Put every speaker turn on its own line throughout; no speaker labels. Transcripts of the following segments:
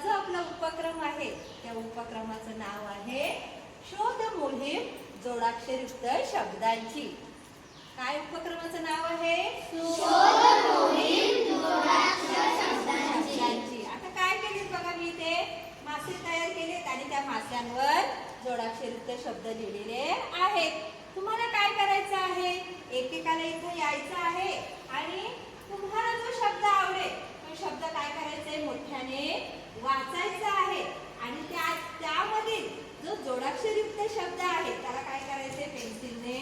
जो आपला उपक्रम आहे त्या उपक्रमाचं नाव आहे शोध मोहीम जोडाक्षरयुक्त शब्दांची. काय उपक्रमाचं नाव आहे?
शोध मोहीम जोडाक्षर शब्दांची.
आता काय केले बघा, मी ते मासे तयार केलेत आणि त्या मास्यांवर जोडाक्षरयुक्त शब्द लिहिलेले आहेत. तुम्हाला काय करायचं आहे? एकेकाला इथे यायचं आहे आणि तुम्हाला जो शब्द आवडेल तो शब्द काय करायचंय? मोठ्याने वाचायचा आहे आणि त्यामधील जो जोडाक्षरयुक्त शब्द आहे त्याला काय करायचंय? पेन्सिलने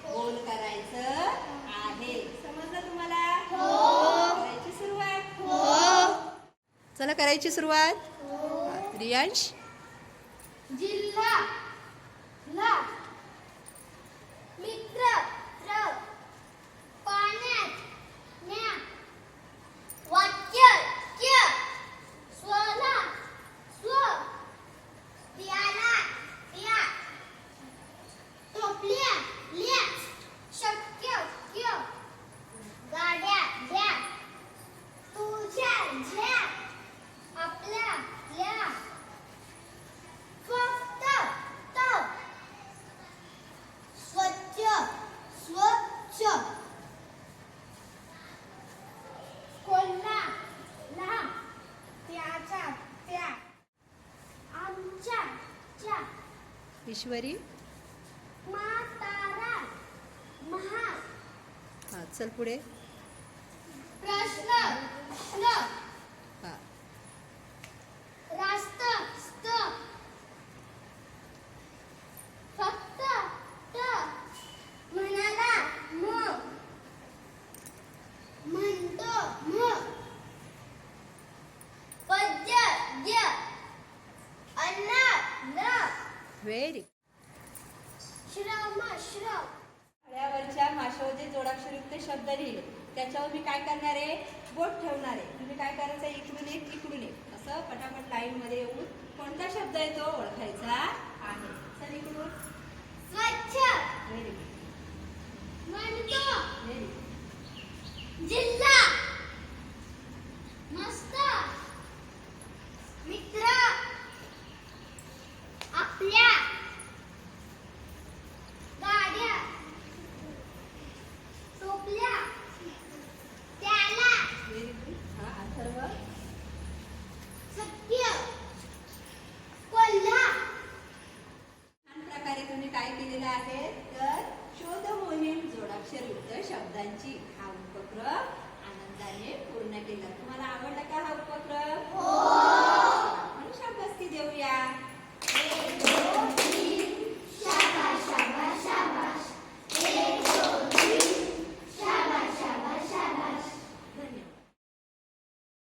गोल करायचं आहे. समजलं तुम्हाला? करायची सुरुवात. चला करायची सुरुवात. रियांश.
जिल्हा ला, मित्र र, पाण्यात न्या, वाक्य य, स्वला स्व, त्याला त्या, टोपल्या ल्या, शक्य य, गाड्या ज्या, तुझ्या ज्या, आपल्या ल्या, फक्त त, स्वच्छ स्वच्छ, कोल्हा ला, त्याचा त्या, आमच्या च्या,
ईश्वरी.
म्हातारा महा,
हा चल पुढे.
प्रश्न श्न,
हा
रास्त स्त, फक्त त, म्हणाला म, म्हणतो म, पद्य य, अन्न न,
व्हेरी.
श्रम श्र,
फळ्यावरच्या माशावर जे जोडाक्षरयुक्त शब्द लिहिले त्याच्यावर मी काय करणार आहे? बोट ठेवणार आहे. तुम्ही काय करायचं? इकडून एक इकडून एक असं पटापट लाईन मध्ये येऊन कोणता शब्द आहे तो ओळखायचा आहे. चल इकडून.
स्वच्छ,
व्हेरी
म्हणतो,
व्हेरी.
जिल्हा, मस्त, मित्र, आपल्या, गाड्या, टोपल्या, त्याला,
व्हेरी गुड. हा अथर्व.
सत्य, कोल्हा.
छान प्रकारे तुम्ही काय केलेलं आहे? तर शोध मोहीम जोडाक्षरयुक्त शब्दांची हा उपक्रम आनंदाने पूर्ण केला. तुम्हाला आवडला का?